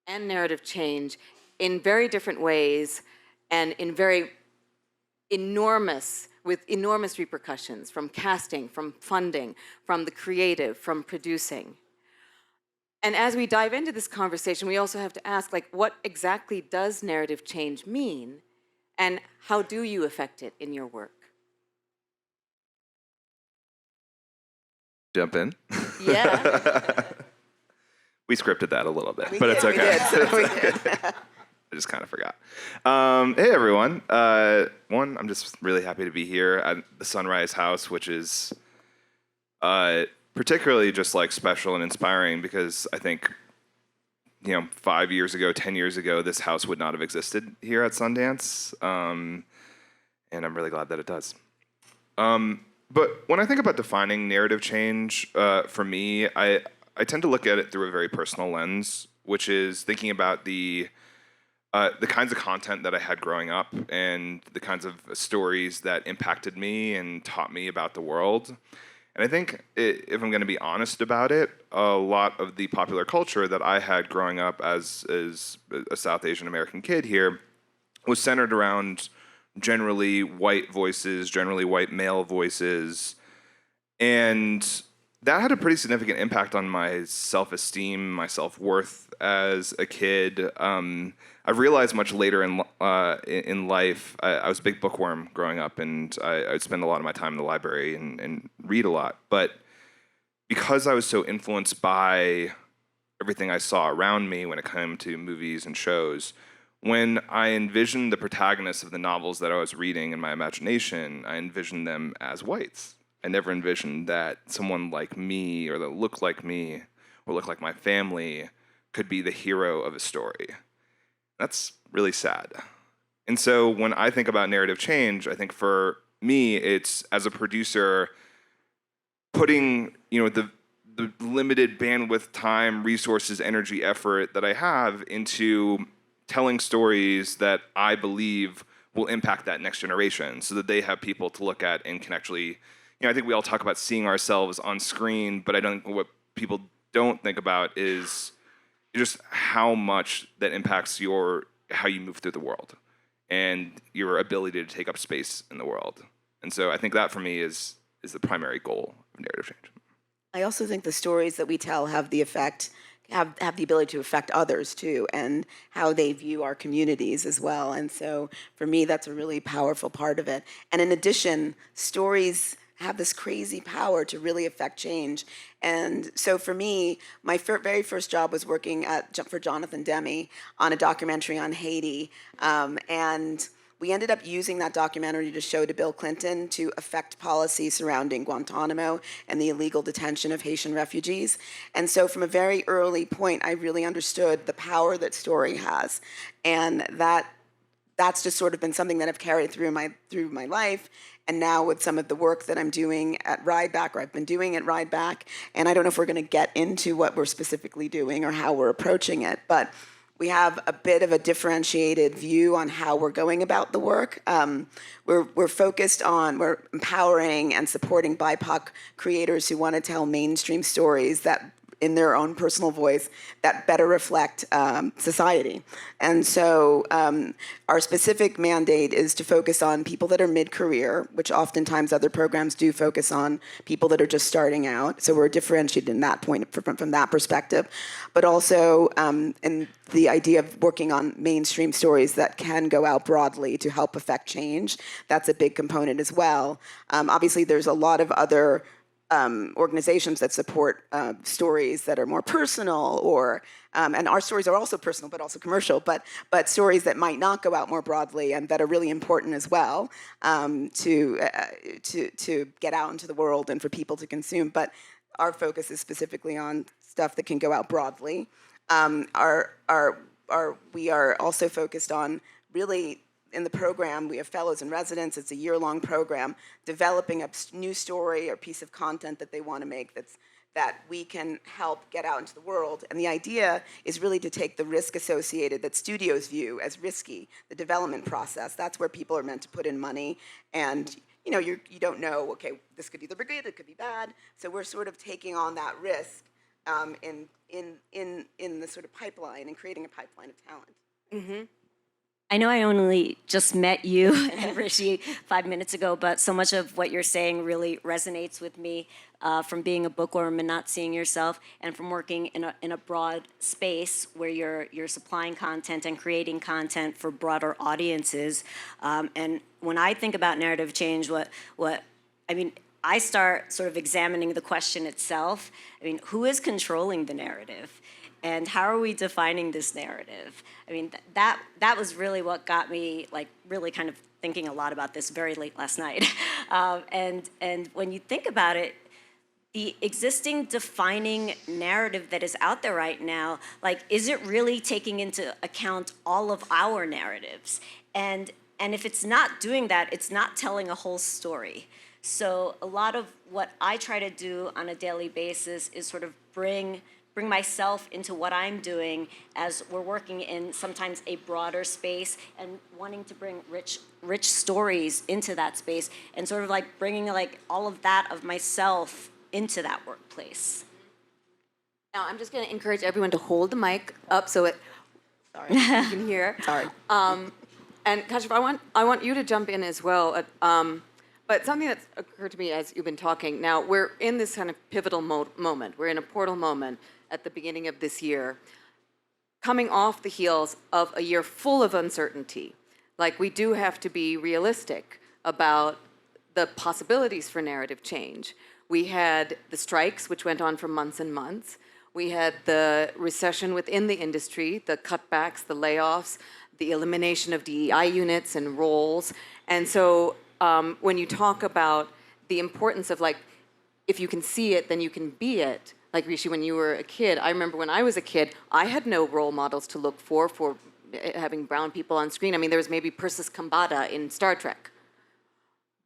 and narrative change in very different ways and in very with enormous repercussions from casting, from funding, from the creative, from producing. And as we dive into this conversation, we also have to ask, like, what exactly does narrative change mean? And how do you affect it in your work? Jump in? Yeah. We scripted that a little bit, but it's okay. I just kind of forgot. Hey, everyone. I'm just really happy to be here at the Sunrise House, which is particularly just like special and inspiring because I think, 5 years ago, 10 years ago, this house would not have existed here at Sundance. And I'm really glad that it does. But when I think about defining narrative change, for me, I tend to look at it through a very personal lens, which is thinking about the kinds of content that I had growing up and the kinds of stories that impacted me and taught me about the world. And I think, if I'm going to be honest about it, a lot of the popular culture that I had growing up as a South Asian American kid here was centered around generally white voices, generally white male voices. And that had a pretty significant impact on my self-esteem, my self-worth as a kid. I've realized much later in life, I was a big bookworm growing up, and I'd spend a lot of my time in the library and read a lot. But because I was so influenced by everything I saw around me when it came to movies and shows, when I envisioned the protagonists of the novels that I was reading in my imagination, I envisioned them as whites. I never envisioned that someone like me, or that looked like me, or looked like my family, could be the hero of a story. That's really sad. And so when I think about narrative change, I think for me, it's, as a producer, putting the limited bandwidth, time, resources, energy, effort that I have into telling stories that I believe will impact that next generation, so that they have people to look at and can actually, I think we all talk about seeing ourselves on screen, but I don't what people don't think about is just how much that impacts how you move through the world and your ability to take up space in the world. And so I think that for me is the primary goal of narrative change. I also think the stories that we tell have the ability to affect others too, and how they view our communities as well. And so for me, that's a really powerful part of it. And in addition, stories have this crazy power to really affect change. And so for me, my very first job was working for Jonathan Demme on a documentary on Haiti. And we ended up using that documentary to show to Bill Clinton to affect policy surrounding Guantanamo and the illegal detention of Haitian refugees. And so from a very early point, I really understood the power that story has. And that's just sort of been something that I've carried through my life. And now with some of the work that I'm doing at Rideback, or I've been doing at Rideback, and I don't know if we're going to get into what we're specifically doing or how we're approaching it, but we have a bit of a differentiated view on how we're going about the work. We're focused on, we're empowering and supporting BIPOC creators who want to tell mainstream stories that in their own personal voice that better reflect society. And so our specific mandate is to focus on people that are mid-career, which oftentimes other programs do focus on people that are just starting out. So we're differentiated in that point from that perspective. But also in the idea of working on mainstream stories that can go out broadly to help affect change. That's a big component as well. Obviously, there's a lot of other organizations that support stories that are more personal, or and our stories are also personal but also commercial, but stories that might not go out more broadly and that are really important as well to get out into the world and for people to consume. But our focus is specifically on stuff that can go out broadly. We are also focused on really. In the program, we have fellows and residents. It's a year-long program, developing a new story or piece of content that they want to make that we can help get out into the world. And the idea is really to take the risk associated that studios view as risky, the development process. That's where people are meant to put in money. And you don't know, okay, this could either be good, it could be bad. So we're sort of taking on that risk in the sort of pipeline and creating a pipeline of talent. I know I only just met you and Rishi 5 minutes ago, but so much of what you're saying really resonates with me from being a bookworm and not seeing yourself, and from working in a broad space where you're supplying content and creating content for broader audiences. And when I think about narrative change, I start sort of examining the question itself. I mean, who is controlling the narrative? And how are we defining this narrative? I mean, that was really what got me, like, really kind of thinking a lot about this very late last night. And when you think about it, the existing defining narrative that is out there right now, like, is it really taking into account all of our narratives? And if it's not doing that, it's not telling a whole story. So a lot of what I try to do on a daily basis is sort of bring myself into what I'm doing as we're working in sometimes a broader space and wanting to bring rich stories into that space, and sort of like bringing like all of that of myself into that workplace. Now, I'm just going to encourage everyone to hold the mic up so you can hear. Sorry. And Kashif, I want you to jump in as well. But something that's occurred to me as you've been talking, now we're in this kind of pivotal moment. We're in a portal moment at the beginning of this year, coming off the heels of a year full of uncertainty. Like, we do have to be realistic about the possibilities for narrative change. We had the strikes, which went on for months and months. We had the recession within the industry, the cutbacks, the layoffs, the elimination of DEI units and roles. And so when you talk about the importance of, like, if you can see it, then you can be it. Like, Rishi, when you were a kid, I remember when I was a kid, I had no role models to look for having brown people on screen. I mean, there was maybe Persis Kambata in Star Trek.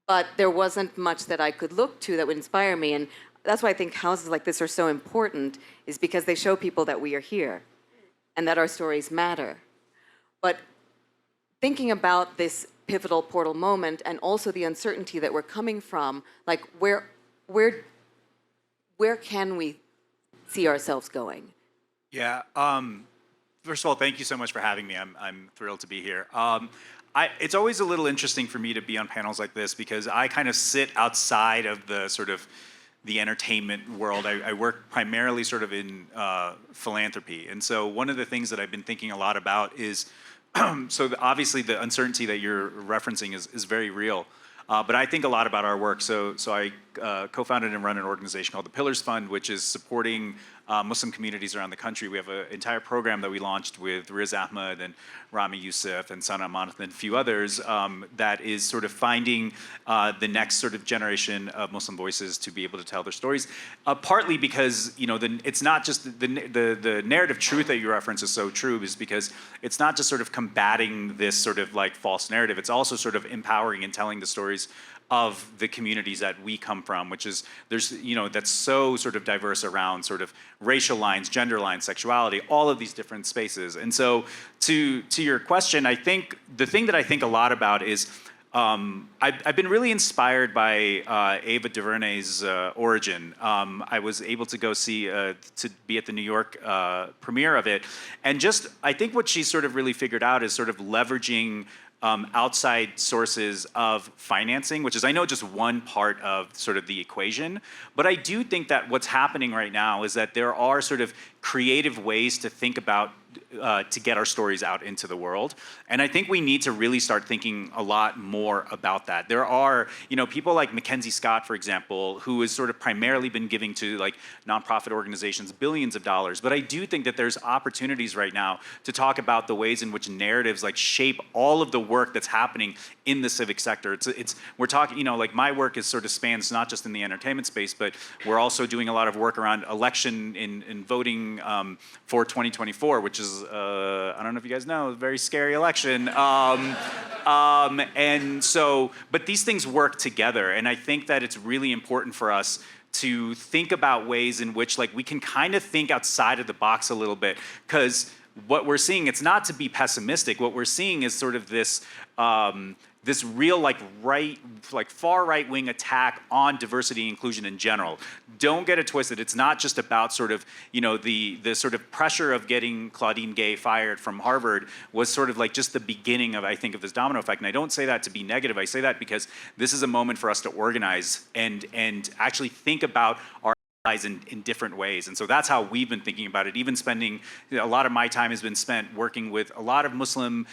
But there wasn't much that I could look to that would inspire me. And that's why I think houses like this are so important, is because they show people that we are here and that our stories matter. But thinking about this pivotal portal moment and also the uncertainty that we're coming from, like, where can we see ourselves going? Yeah. First of all, thank you so much for having me. I'm thrilled to be here. It's always a little interesting for me to be on panels like this because I kind of sit outside of the sort of the entertainment world. I work primarily sort of in philanthropy. And so one of the things that I've been thinking a lot about is, obviously the uncertainty that you're referencing is very real. But I think a lot about our work. So I co-founded and run an organization called the Pillars Fund, which is supporting Muslim communities around the country. We have an entire program that we launched with Riz Ahmed and Rami Youssef and Sana Amanat and a few others that is sort of finding the next sort of generation of Muslim voices to be able to tell their stories. Partly because, you know, it's not just the narrative truth that you reference is so true, is because it's not just sort of combating this sort of like false narrative. It's also sort of empowering and telling the stories of the communities that we come from, which is, that's so sort of diverse around sort of racial lines, gender lines, sexuality, all of these different spaces. And so to your question, I think the thing that I think a lot about is I've been really inspired by Ava DuVernay's Origin. I was able to go to be at the New York premiere of it. And I think what she sort of really figured out is sort of leveraging outside sources of financing, which is, I know, just one part of sort of the equation. But I do think that what's happening right now is that there are sort of creative ways to think about to get our stories out into the world. And I think we need to really start thinking a lot more about that. There are, people like Mackenzie Scott, for example, who has sort of primarily been giving to like nonprofit organizations billions of dollars. But I do think that there's opportunities right now to talk about the ways in which narratives like shape all of the work that's happening in the civic sector. We're talking, like my work is sort of spans not just in the entertainment space, but we're also doing a lot of work around election in voting for 2024, which is, I don't know if you guys know, a very scary election. But these things work together. And I think that it's really important for us to think about ways in which like we can kind of think outside of the box a little bit, because what we're seeing, it's not to be pessimistic. What we're seeing is sort of this this real far right wing attack on diversity and inclusion in general. Don't get it twisted. It's not just about sort of, the sort of pressure of getting Claudine Gay fired from Harvard was sort of like just the beginning of, I think, of this domino effect. And I don't say that to be negative. I say that because this is a moment for us to organize and actually think about our in different ways. And so that's how we've been thinking about it. Even spending, a lot of my time has been spent working with a lot of Muslim,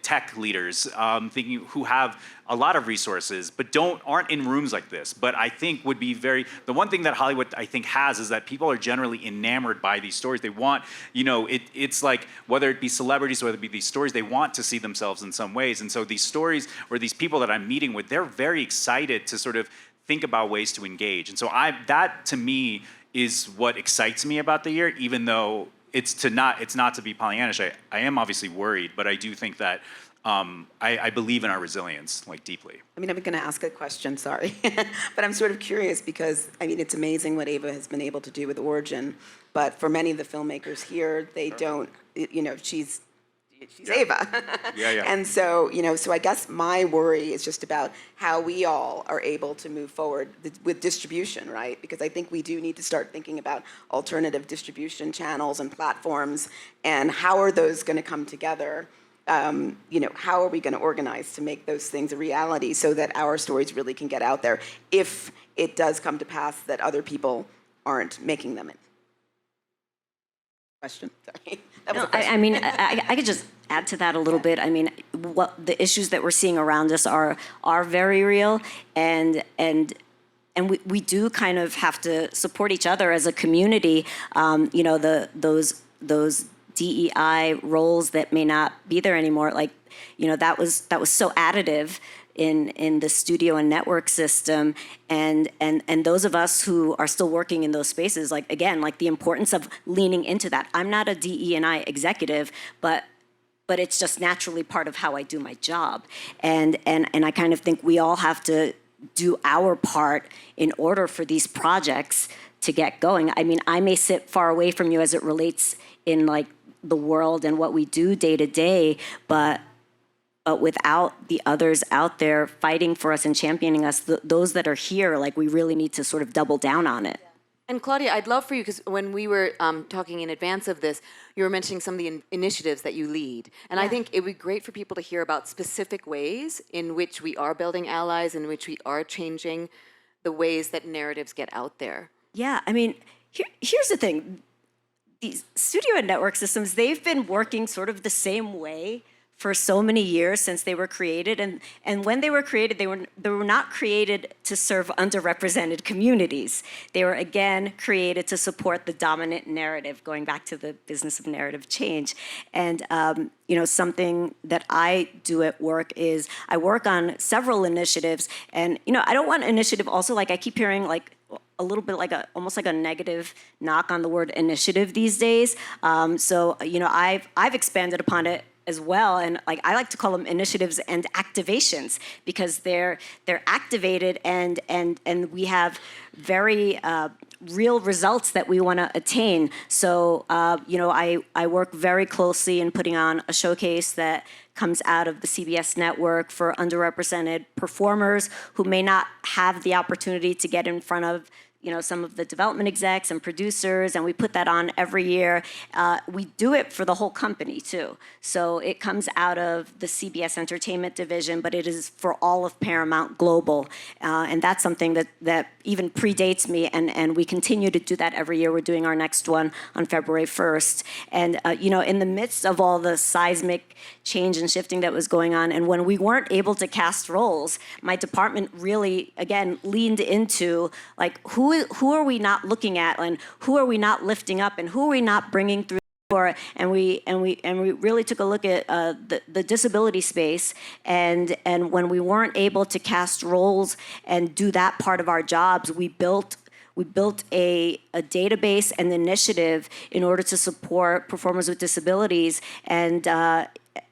tech leaders, who have a lot of resources, but aren't in rooms like this. But I think would be the one thing that Hollywood, I think, has is that people are generally enamored by these stories. They want, it's like, whether it be celebrities, whether it be these stories, they want to see themselves in some ways. And so these stories, or these people that I'm meeting with, they're very excited to sort of think about ways to engage. And so that to me is what excites me about the year, even though it's not to be Pollyannish. I am obviously worried, but I do think that I believe in our resilience, deeply. I mean, I'm going to ask a question, sorry. But I'm sort of curious because, it's amazing what Ava has been able to do with Origin. But for many of the filmmakers here, they don't, she's Ava. Yeah. And so, so I guess my worry is just about how we all are able to move forward with distribution, right? Because I think we do need to start thinking about alternative distribution channels and platforms, and how are those going to come together? How are we going to organize to make those things a reality so that our stories really can get out there if it does come to pass that other people aren't making them in? Question, sorry. That was a question. I could just add to that a little bit. What the issues that we're seeing around us are very real, and we do kind of have to support each other as a community. Those DEI roles that may not be there anymore. That was so additive in the studio and network system, and those of us who are still working in those spaces, the importance of leaning into that. I'm not a DE&I executive, but it's just naturally part of how I do my job, and I kind of think we all have to do our part in order for these projects to get going. I may sit far away from you as it relates in the world and what we do day to day, but without the others out there fighting for us and championing us, those that are here, we really need to sort of double down on it. And Claudia, I'd love for you, because when we were talking in advance of this, you were mentioning some of the initiatives that you lead. And I think it would be great for people to hear about specific ways in which we are building allies, in which we are changing the ways that narratives get out there. Yeah, here's the thing. These studio and network systems, they've been working sort of the same way for so many years since they were created, and when they were created, they were not created to serve underrepresented communities. They were again created to support the dominant narrative, going back to the business of narrative change. And something that I do at work is I work on several initiatives, and I don't want initiative also I keep hearing a little bit almost like a negative knock on the word initiative these days. So I've expanded upon it as well, and I like to call them initiatives and activations, because they're activated and we have very real results that we want to attain. So I work very closely in putting on a showcase that comes out of the CBS network for underrepresented performers who may not have the opportunity to get in front of some of the development execs and producers, and we put that on every year. We do it for the whole company too. So it comes out of the CBS Entertainment division, but it is for all of Paramount Global. And that's something that even predates me, and we continue to do that every year. We're doing our next one on February 1st. And in the midst of all the seismic change and shifting that was going on, and when we weren't able to cast roles, my department really, again, leaned into who are we not looking at, and who are we not lifting up, and who are we not bringing through the door? And we really took a look at the disability space, and when we weren't able to cast roles and do that part of our jobs, we built a database and initiative in order to support performers with disabilities, and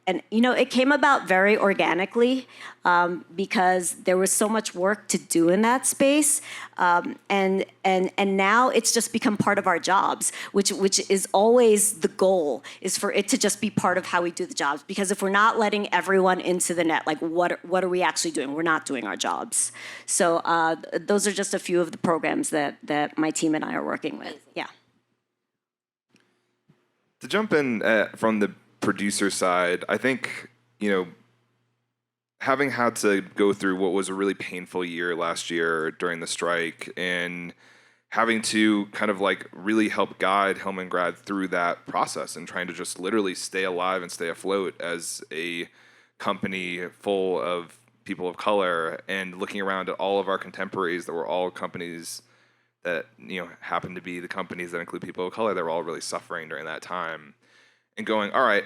it came about very organically because there was so much work to do in that space, and now it's just become part of our jobs, which is always the goal, is for it to just be part of how we do the jobs. Because if we're not letting everyone into the net, like what are we actually doing? We're not doing our jobs. So those are just a few of the programs that my team and I are working with. Yeah. To jump in from the producer side, I think, having had to go through what was a really painful year last year during the strike and having to kind of like really help guide Hillman Grad through that process and trying to just literally stay alive and stay afloat as a company full of people of color, and looking around at all of our contemporaries that were all companies that, happen to be the companies that include people of color that were all really suffering during that time, and going, all right,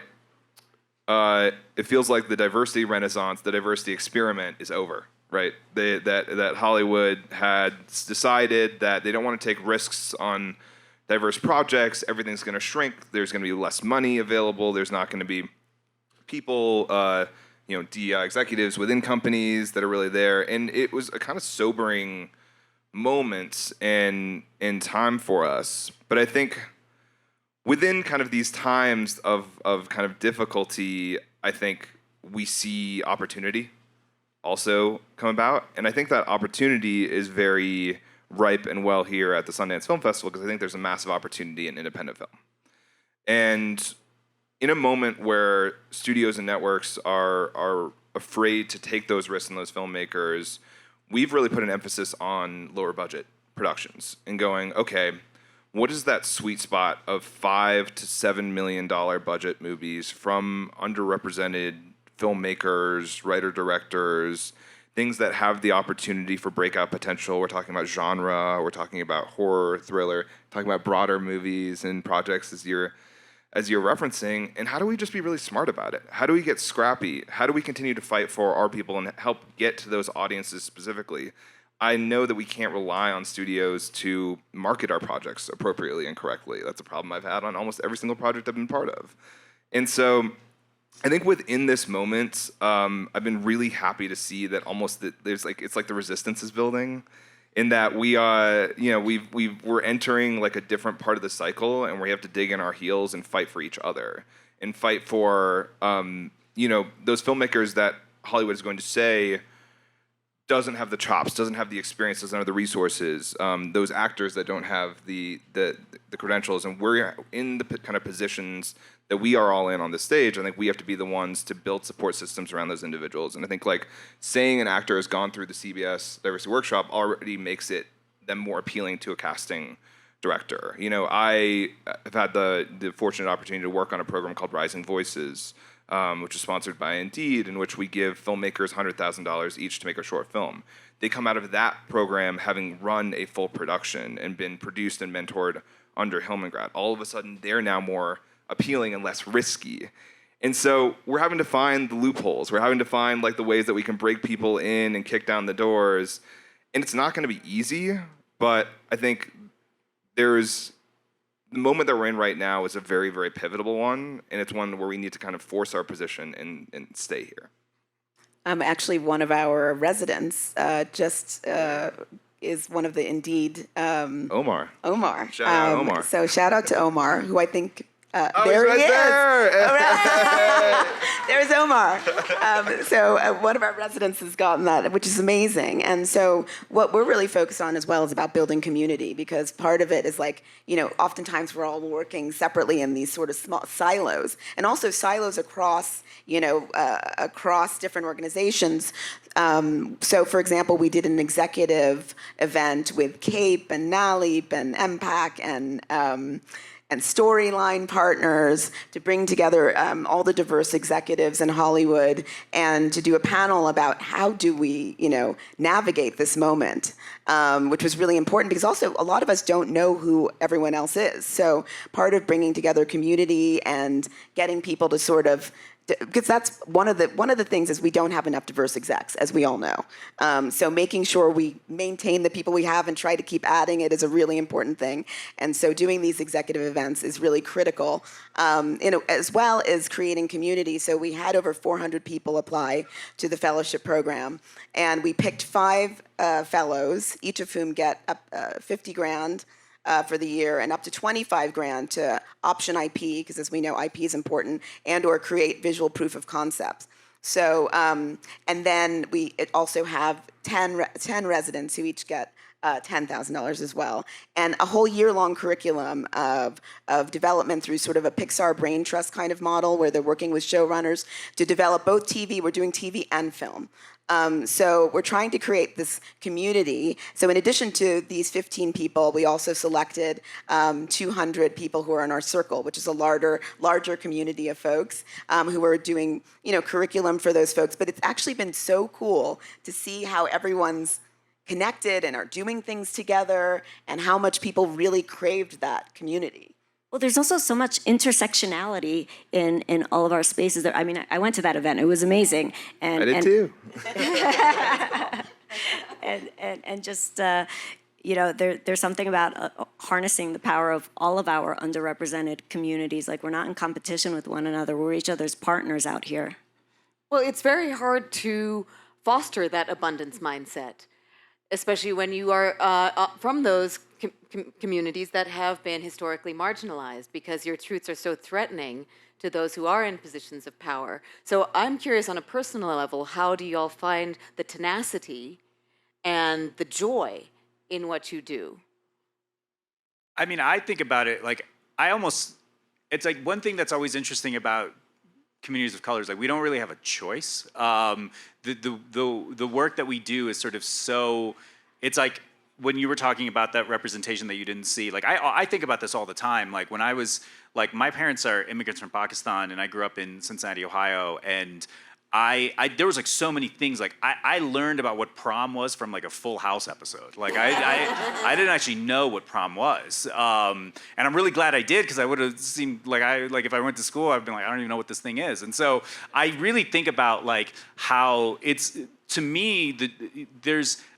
it feels like the diversity renaissance, the diversity experiment is over, right? That Hollywood had decided that they don't want to take risks on diverse projects. Everything's going to shrink. There's going to be less money available. There's not going to be people, DEI executives within companies that are really there. And it was a kind of sobering moment in time for us. But I think within kind of these times of kind of difficulty, I think we see opportunity also come about. And I think that opportunity is very ripe and well here at the Sundance Film Festival, because I think there's a massive opportunity in independent film. And in a moment where studios and networks are afraid to take those risks in those filmmakers, we've really put an emphasis on lower budget productions and going, okay, what is that sweet spot of $5 to $7 million budget movies from underrepresented filmmakers, writer-directors, things that have the opportunity for breakout potential? We're talking about genre, we're talking about horror, thriller, talking about broader movies and projects as you're referencing. And how do we just be really smart about it? How do we get scrappy? How do we continue to fight for our people and help get to those audiences specifically? I know that we can't rely on studios to market our projects appropriately and correctly. That's a problem I've had on almost every single project I've been part of. And so I think within this moment, I've been really happy to see that it's like the resistance is building, in that we're entering like a different part of the cycle, and we have to dig in our heels and fight for each other and fight for those filmmakers that Hollywood is going to say doesn't have the chops, doesn't have the experience, doesn't have the resources, those actors that don't have the credentials, and we're in the kind of positions that we are all in on this stage. I think we have to be the ones to build support systems around those individuals. And I think like saying an actor has gone through the CBS Diversity Workshop already makes them more appealing to a casting director. I have had the fortunate opportunity to work on a program called Rising Voices, which is sponsored by Indeed, in which we give filmmakers $100,000 each to make a short film. They come out of that program having run a full production and been produced and mentored under Hillman Grad. All of a sudden, they're now more appealing and less risky. And so we're having to find the loopholes. We're having to find like the ways that we can break people in and kick down the doors. And it's not going to be easy, but I think the moment that we're in right now is a very, very pivotal one, and it's one where we need to kind of force our position and stay here. Actually, one of our residents is one of the Indeed. Omar. Shout out Omar. So shout out to Omar, who I think. There he is. All right. There's Omar. One of our residents has gotten that, which is amazing. And so what we're really focused on as well is about building community, because part of it is like, oftentimes we're all working separately in these sort of small silos, and also silos across, across different organizations. So, for example, we did an executive event with CAPE and NALEAP and MPAC and Storyline Partners to bring together all the diverse executives in Hollywood and to do a panel about how do we, navigate this moment, which was really important because also a lot of us don't know who everyone else is. So part of bringing together community and getting people to sort of because that's one of the things is we don't have enough diverse execs, as we all know. So making sure we maintain the people we have and try to keep adding it is a really important thing. And so doing these executive events is really critical, as well as creating community. So we had over 400 people apply to the fellowship program, and we picked 5 fellows, each of whom get up 50 grand for the year, and up to 25 grand to option IP, because as we know, IP is important, and or create visual proof of concepts. So, and then we also have 10 residents who each get $10,000 as well, and a whole year-long curriculum of development through sort of a Pixar brain trust kind of model where they're working with showrunners to develop both TV. We're doing TV and film. So we're trying to create this community. So in addition to these 15 people, we also selected 200 people who are in our circle, which is a larger community of folks who are doing, curriculum for those folks. But it's actually been so cool to see how everyone's connected and are doing things together, and how much people really craved that community. Well, there's also so much intersectionality in all of our spaces. There, I mean, I went to that event; it was amazing. And, I did too. and just there's something about harnessing the power of all of our underrepresented communities. Like, we're not in competition with one another; we're each other's partners out here. Well, it's very hard to foster that abundance mindset, especially when you are from those communities that have been historically marginalized, because your truths are so threatening to those who are in positions of power. So I'm curious, on a personal level, how do y'all find the tenacity and the joy in what you do? I mean, I think about it like it's like one thing that's always interesting about communities of color is like we don't really have a choice. The work that we do is sort of so, it's like when you were talking about that representation that you didn't see, like I think about this all the time. Like when I was, like, my parents are immigrants from Pakistan, and I grew up in Cincinnati, Ohio, and there was like so many things. Like I learned about what prom was from like a Full House episode. Like I didn't actually know what prom was, and I'm really glad I did, because I would have seemed like if I went to school, I'd been like, I don't even know what this thing is. And so I really think about like how it's, to me,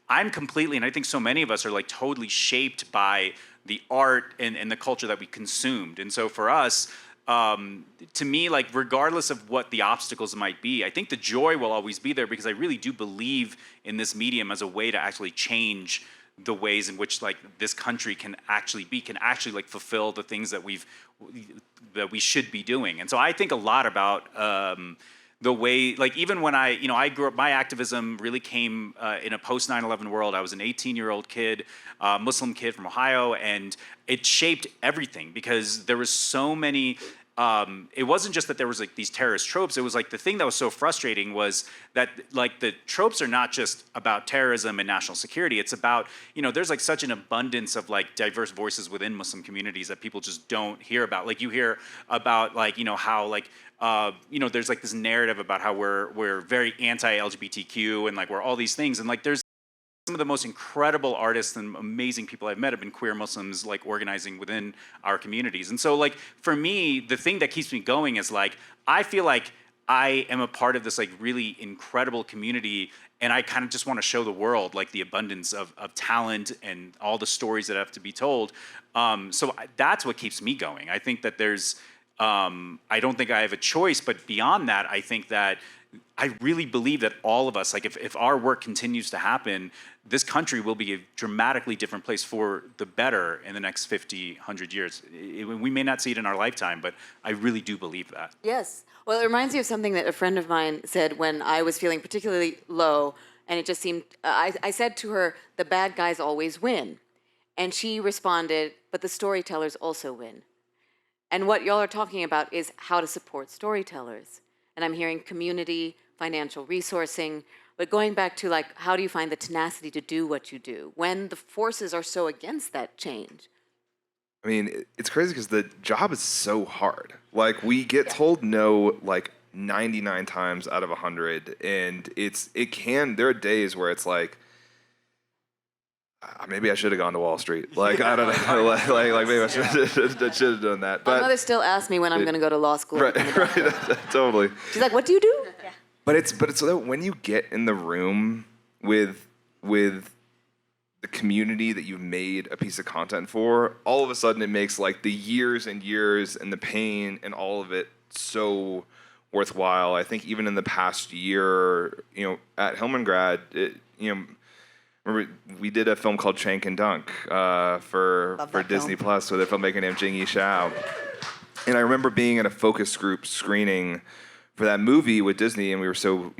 I'm completely, and I think so many of us are like totally shaped by the art and the culture that we consumed. And so for us, to me, like, regardless of what the obstacles might be, I think the joy will always be there, because I really do believe in this medium as a way to actually change the ways in which like this country can actually like fulfill the things that we should be doing. And so I think a lot about the way, like, even when I grew up, my activism really came in a post 9/11 world. I was an 18-year-old kid, Muslim kid from Ohio, and it shaped everything, because there was so many. It wasn't just that there was like these terrorist tropes. It was like the thing that was so frustrating was that like the tropes are not just about terrorism and national security. It's about, there's like such an abundance of like diverse voices within Muslim communities that people just don't hear about. Like you hear about like, how like, there's like this narrative about how we're very anti-LGBTQ and like we're all these things, and like there's some of the most incredible artists and amazing people I've met have been queer Muslims, like organizing within our communities. And so like for me, the thing that keeps me going is like I feel like I am a part of this like really incredible community, and I kind of just want to show the world like the abundance of talent and all the stories that have to be told. So that's what keeps me going. I think that there's I don't think I have a choice, but beyond that, I think that I really believe that all of us, like if our work continues to happen, this country will be a dramatically different place for the better in the next 50, 100 years. We may not see it in our lifetime, but I really do believe that. Yes. Well, it reminds me of something that a friend of mine said when I was feeling particularly low, and it just seemed, I said to her, the bad guys always win. And she responded, but the storytellers also win. And what y'all are talking about is how to support storytellers. And I'm hearing community, financial resourcing, but going back to like, how do you find the tenacity to do what you do when the forces are so against that change? I mean, it's crazy because the job is so hard. Like, we get told no like 99 times out of 100, and there are days where it's like, maybe I should have gone to Wall Street. Like, I don't know. like maybe I should have done that. My But mother still asks me when I'm going to go to law school. right, totally. She's like, what do you do? Yeah. But it's so that when you get in the room with the community that you've made a piece of content for, all of a sudden it makes like the years and years and the pain and all of it so worthwhile. I think even in the past year, at Hillman Grad, remember we did a film called Shank and Dunk for Disney Plus with a filmmaker named Jing Yi Shao. And I remember being in a focus group screening for that movie with Disney, and we were so,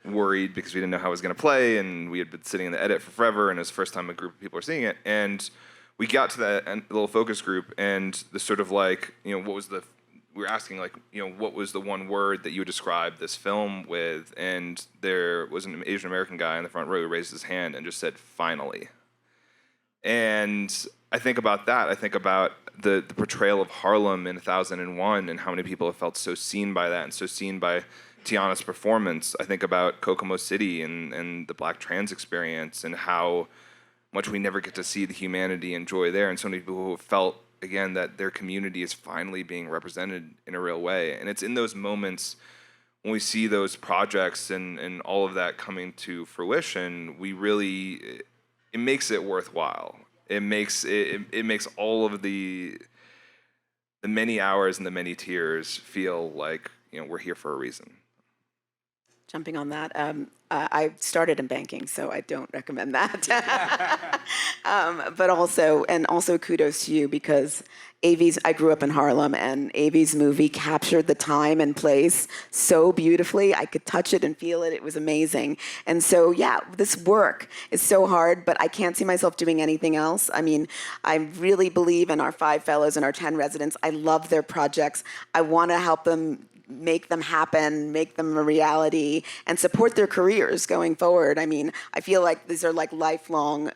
worried because we didn't know how it was going to play, and we had been sitting in the edit for forever, and it was the first time a group of people were seeing it. And we got to that little focus group, and the sort of like, we were asking like, what was the one word that you would describe this film with? And there was an Asian American guy in the front row who raised his hand and just said, finally. And I think about that. I think about the portrayal of Harlem in 1001 and how many people have felt so seen by that and so seen by Tiana's performance. I think about Kokomo City and the Black trans experience and how much we never get to see the humanity and joy there, and so many people who have felt, again, that their community is finally being represented in a real way. And it's in those moments when we see those projects and all of that coming to fruition, it makes it worthwhile. It makes all of the many hours and the many tears feel like we're here for a reason. Jumping on that, I started in banking, so I don't recommend that. But also kudos to you, because I grew up in Harlem, and Avi's movie captured the time and place so beautifully. I could touch it and feel it. It was amazing. And so, yeah, this work is so hard, but I can't see myself doing anything else. I mean, I really believe in our 5 fellows and our 10 residents. I love their projects. I want to help them make them happen, make them a reality, and support their careers going forward. I mean, I feel like these are like lifelong,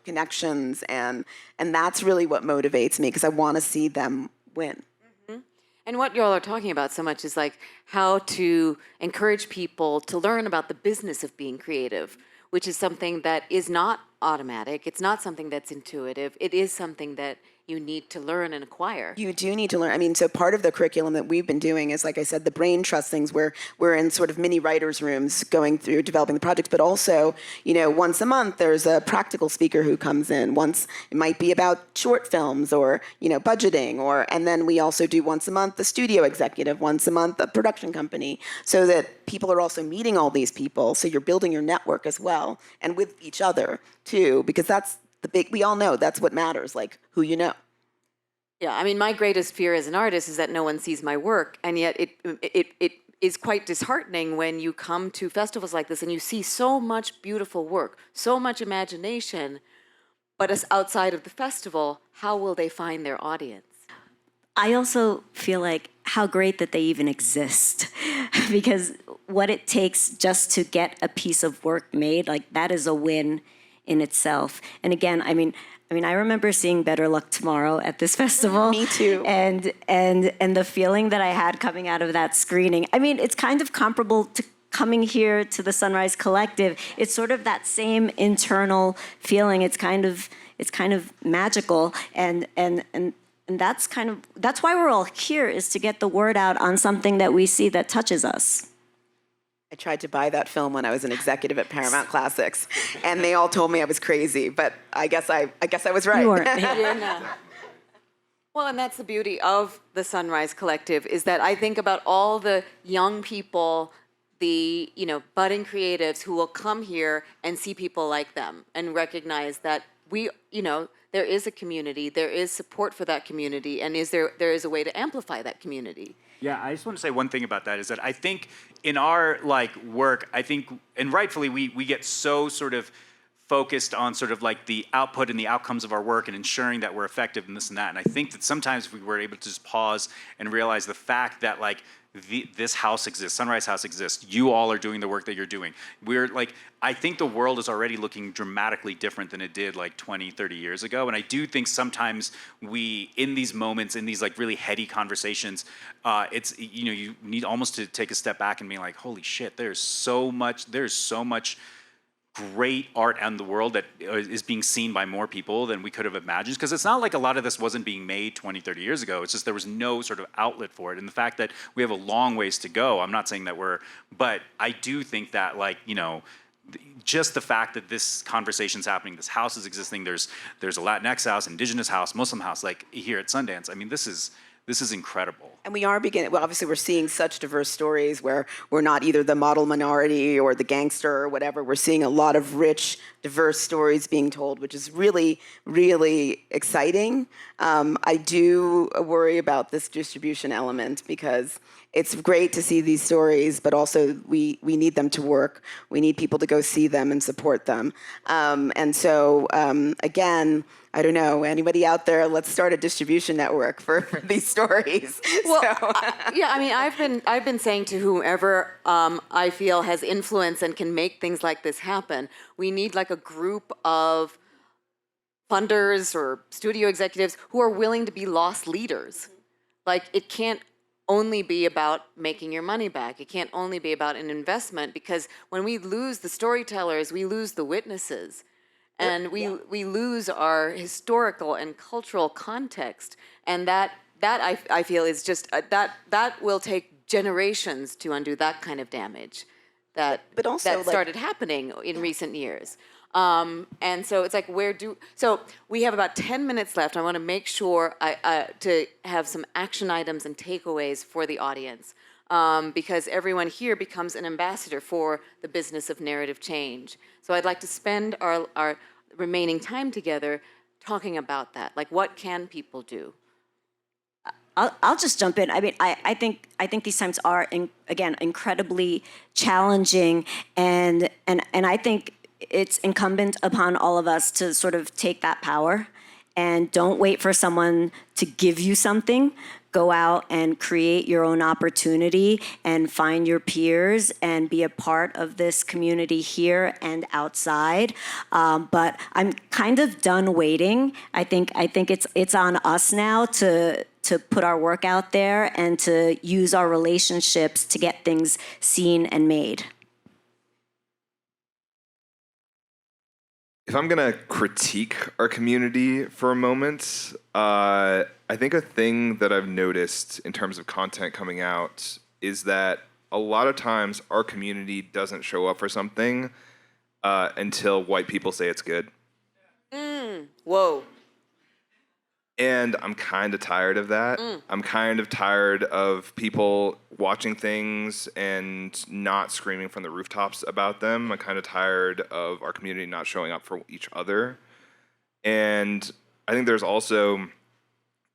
connections, and that's really what motivates me, because I want to see them win. Mm-hmm. And what y'all are talking about so much is like how to encourage people to learn about the business of being creative, which is something that is not automatic. It's not something that's intuitive. It is something that you need to learn and acquire. You do need to learn. I mean, so part of the curriculum that we've been doing is, like I said, the brain trust things, where we're in sort of mini writers' rooms going through developing the projects, but also, once a month there's a practical speaker who comes in. Once it might be about short films or, budgeting, and then we also do once a month the studio executive, once a month a production company, so that people are also meeting all these people. So you're building your network as well, and with each other too, because that's we all know that's what matters, like who you know. Yeah, I mean, my greatest fear as an artist is that no one sees my work, and yet it is quite disheartening when you come to festivals like this and you see so much beautiful work, so much imagination, but as outside of the festival, how will they find their audience? I also feel like how great that they even exist, because what it takes just to get a piece of work made, like that is a win in itself. And again, I mean, I remember seeing Better Luck Tomorrow at this festival. Me too. And the feeling that I had coming out of that screening. I mean, it's kind of comparable to coming here to the Sunrise Collective. It's sort of that same internal feeling. It's kind of magical, and that's why we're all here, is to get the word out on something that we see that touches us. I tried to buy that film when I was an executive at Paramount Classics, and they all told me I was crazy, but I guess I was right. You weren't. No. Well, and that's the beauty of the Sunrise Collective, is that I think about all the young people, the budding creatives who will come here and see people like them and recognize that there is a community, there is support for that community, and there is a way to amplify that community. Yeah, I just want to say one thing about that, is that I think in our work, and rightfully we get so sort of focused on sort of like the output and the outcomes of our work and ensuring that we're effective and this and that. And I think that sometimes if we were able to just pause and realize the fact that this house exists, Sunrise House exists, you all are doing the work that you're doing. I think the world is already looking dramatically different than it did 20, 30 years ago. And I do think sometimes we, in these moments, in these really heady conversations, you need almost to take a step back and be like, holy shit, there's so much great art in the world that is being seen by more people than we could have imagined. Because it's not like a lot of this wasn't being made 20, 30 years ago. It's just there was no sort of outlet for it. And the fact that we have a long ways to go, I'm not saying that but I do think that, like, you know, just the fact that this conversation's happening, this house is existing, there's a Latinx house, Indigenous house, Muslim house, like here at Sundance. I mean, this is incredible. And we are beginning, well, obviously we're seeing such diverse stories where we're not either the model minority or the gangster or whatever. We're seeing a lot of rich, diverse stories being told, which is really, really exciting. I do worry about this distribution element because it's great to see these stories, but also we need them to work. We need people to go see them and support them. And so, again, I don't know, anybody out there, let's start a distribution network for these stories. Well, yeah, I mean, I've been saying to whomever I feel has influence and can make things like this happen, we need like a group of funders or studio executives who are willing to be loss leaders. Like, it can't only be about making your money back. It can't only be about an investment, because when we lose the storytellers, we lose the witnesses. And we lose our historical and cultural context. And that I feel is just, that will take generations to undo that kind of damage that started happening in recent years. And so it's like, so we have about 10 minutes left. I want to make sure to have some action items and takeaways for the audience, because everyone here becomes an ambassador for the business of narrative change. So I'd like to spend our remaining time together talking about that. Like, what can people do? I'll just jump in. I mean, I think these times are again incredibly challenging, and I think it's incumbent upon all of us to sort of take that power and don't wait for someone to give you something. Go out and create your own opportunity and find your peers and be a part of this community here and outside. But I'm kind of done waiting. I think it's on us now to put our work out there and to use our relationships to get things seen and made. If I'm going to critique our community for a moment, I think a thing that I've noticed in terms of content coming out is that a lot of times our community doesn't show up for something until white people say it's good. Whoa. And I'm kind of tired of that. I'm kind of tired of people watching things and not screaming from the rooftops about them. I'm kind of tired of our community not showing up for each other. And I think there's also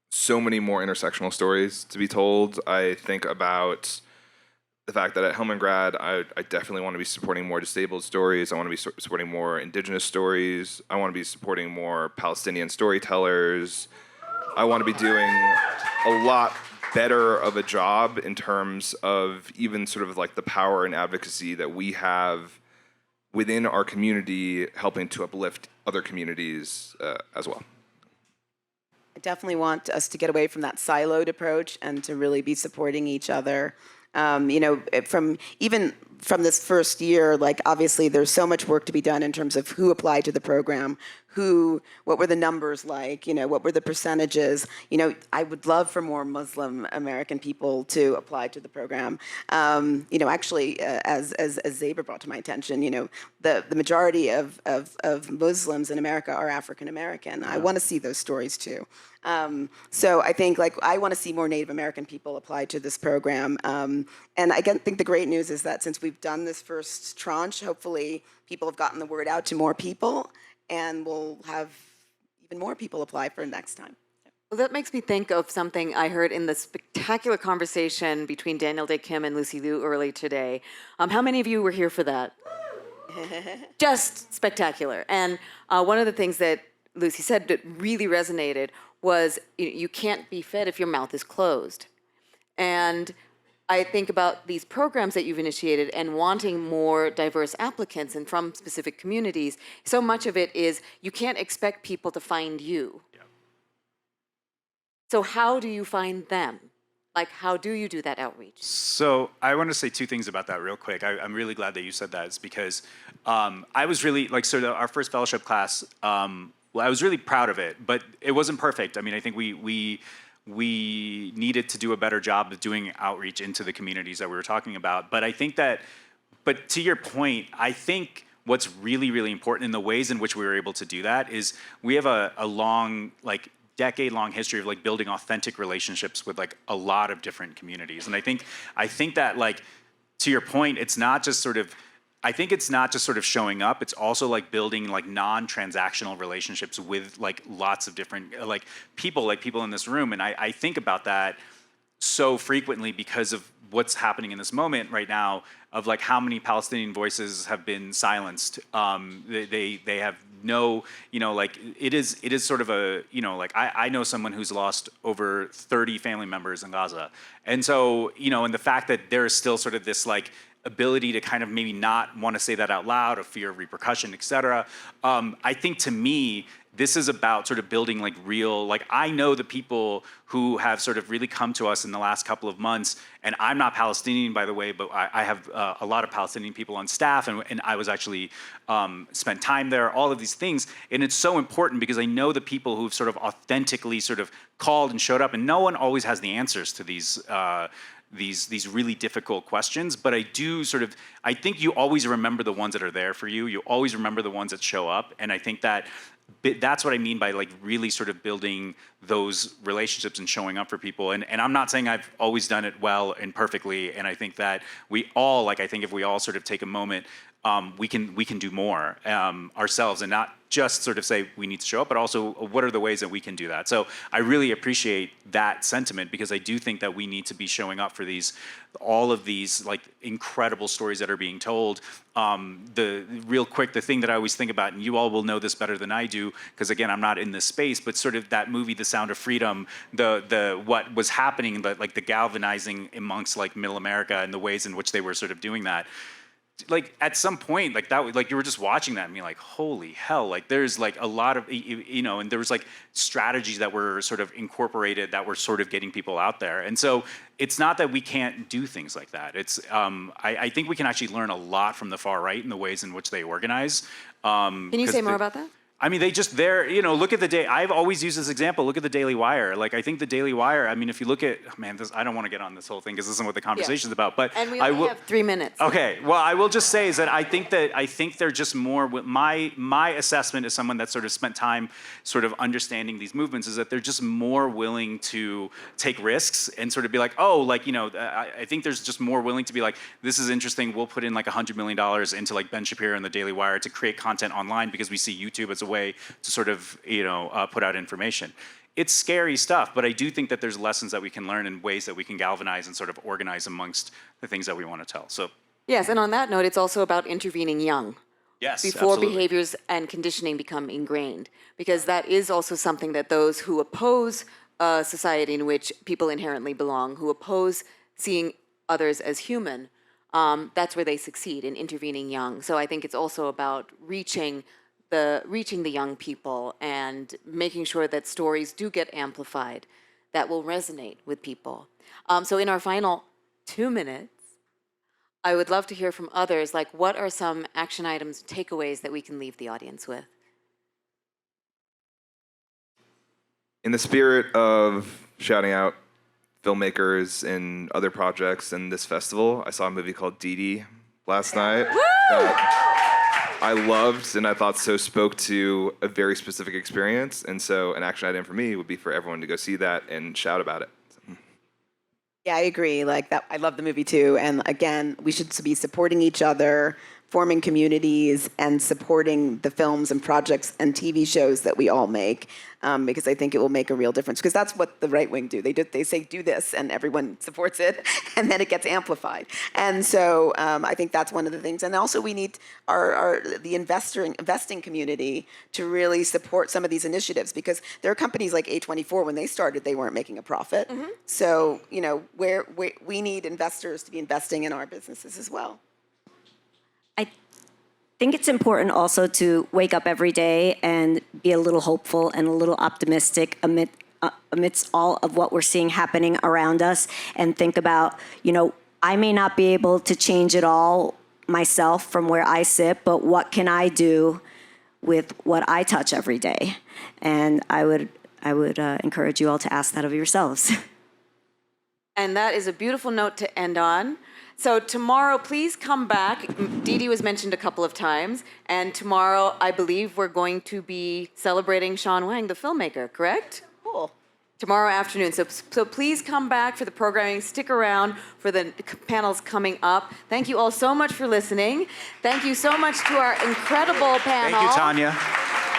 so many more intersectional stories to be told. I think about the fact that at Hillman Grad, I definitely want to be supporting more disabled stories. I want to be supporting more indigenous stories. I want to be supporting more Palestinian storytellers. I want to be doing a lot better of a job in terms of even sort of like the power and advocacy that we have within our community, helping to uplift other communities as well. I definitely want us to get away from that siloed approach and to really be supporting each other. You know, from this first year, like, obviously there's so much work to be done in terms of who applied to the program, what were the numbers like, you know, what were the percentages. You know, I would love for more Muslim American people to apply to the program. You know, actually, as Zeba brought to my attention, you know, the majority of Muslims in America are African American. Yeah. I want to see those stories too. So I think, like, I want to see more Native American people apply to this program. And I think the great news is that since we've done this first tranche, hopefully people have gotten the word out to more people, and we'll have even more people apply for next time. Well, that makes me think of something I heard in the spectacular conversation between Daniel Day Kim and Lucy Liu early today. How many of you were here for that? Just spectacular. And one of the things that Lucy said that really resonated was, you can't be fed if your mouth is closed. And I think about these programs that you've initiated and wanting more diverse applicants and from specific communities. So much of it is you can't expect people to find you. Yeah. So how do you find them? Like, how do you do that outreach? So I want to say two things about that real quick. I'm really glad that you said that. It's because I was really like, our first fellowship class, well, I was really proud of it, but it wasn't perfect. I mean, I think we needed to do a better job of doing outreach into the communities that we were talking about. But I think that, but to your point, I think what's really, really important in the ways in which we were able to do that is we have a long, like, decade-long history of like building authentic relationships with like a lot of different communities. And I think that, like, to your point, it's not just sort of, I think it's not just sort of showing up, it's also like building like non-transactional relationships with like lots of different like people in this room. And I think about that so frequently because of what's happening in this moment right now, of like how many Palestinian voices have been silenced. They have no, like it is sort of a, like I know someone who's lost over 30 family members in Gaza. And so, and the fact that there is still sort of this like ability to kind of maybe not want to say that out loud, of fear of repercussion, et cetera. I think to me, this is about sort of building like real, like I know the people who have sort of really come to us in the last couple of months, and I'm not Palestinian, by the way, but I have a lot of Palestinian people on staff, and I was actually spent time there, all of these things. And it's so important because I know the people who've sort of authentically sort of called and showed up, and no one always has the answers to these really difficult questions, but I think you always remember the ones that are there for you. You always remember the ones that show up, and I think that that's what I mean by like really sort of building those relationships and showing up for people. And I'm not saying I've always done it well and perfectly, and I think that we all, like I think if we all sort of take a moment, we can do more ourselves, and not just sort of say we need to show up, but also what are the ways that we can do that. So I really appreciate that sentiment, because I do think that we need to be showing up for all of these like incredible stories that are being told. The thing that I always think about, and you all will know this better than I do, because again, I'm not in this space, but sort of that movie, The Sound of Freedom, the what was happening, like the galvanizing amongst like Middle America and the ways in which they were sort of doing that. Like at some point, like that, like you were just watching that and being like, holy hell, like there's like a lot of, and there was like strategies that were sort of incorporated that were sort of getting people out there. And so it's not that we can't do things like that. It's, I think we can actually learn a lot from the far right in the ways in which they organize. Can you say more about that? I mean, look at I've always used this example, look at the Daily Wire. Like, I think the Daily Wire, I mean, if you look at, I don't want to get on this whole thing because this isn't what the conversation's about, but and we only have 3 minutes. Okay, well, I will just say is that I think they're just more, my assessment as someone that sort of spent time sort of understanding these movements is that they're just more willing to take risks and sort of be like, oh, like, I think there's just more willing to be like, this is interesting, we'll put in like $100 million into like Ben Shapiro and the Daily Wire to create content online because we see YouTube as a way to sort of, put out information. It's scary stuff, but I do think that there's lessons that we can learn and ways that we can galvanize and sort of organize amongst the things that we want to tell. So yes, and on that note, it's also about intervening young. Yes, before absolutely. Behaviors and conditioning become ingrained, because that is also something that those who oppose a society in which people inherently belong, who oppose seeing others as human, that's where they succeed, in intervening young. So I think it's also about reaching the young people and making sure that stories do get amplified that will resonate with people. So in our final 2 minutes, I would love to hear from others, like what are some action items, takeaways that we can leave the audience with? In the spirit of shouting out filmmakers and other projects in this festival, I saw a movie called Dee Dee last night that I loved and I thought so spoke to a very specific experience. And so an action item for me would be for everyone to go see that and shout about it. Yeah, I agree. Like that, I love the movie too. And again, we should be supporting each other, forming communities, and supporting the films and projects and TV shows that we all make, because I think it will make a real difference. Because that's what the right wing do. They say do this, and everyone supports it, and then it gets amplified. And so I think that's one of the things. And also we need the investing community to really support some of these initiatives, because there are companies like A24, when they started, they weren't making a profit. Mm-hmm. So we need investors to be investing in our businesses as well. I think it's important also to wake up every day and be a little hopeful and a little optimistic amidst all of what we're seeing happening around us, and think about, I may not be able to change it all myself from where I sit, but what can I do with what I touch every day? And I would encourage you all to ask that of yourselves. And that is a beautiful note to end on. So tomorrow, please come back. Dee Dee was mentioned a couple of times. And tomorrow, I believe we're going to be celebrating Sean Wang, the filmmaker, correct? Cool. Tomorrow afternoon. So please come back for the programming. Stick around for the panels coming up. Thank you all so much for listening. Thank you so much to our incredible panel. Thank you, Tanya.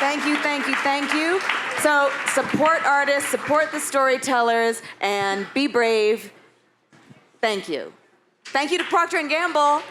Thank you, thank you, thank you. So support artists, support the storytellers, and be brave. Thank you. Thank you to Procter & Gamble.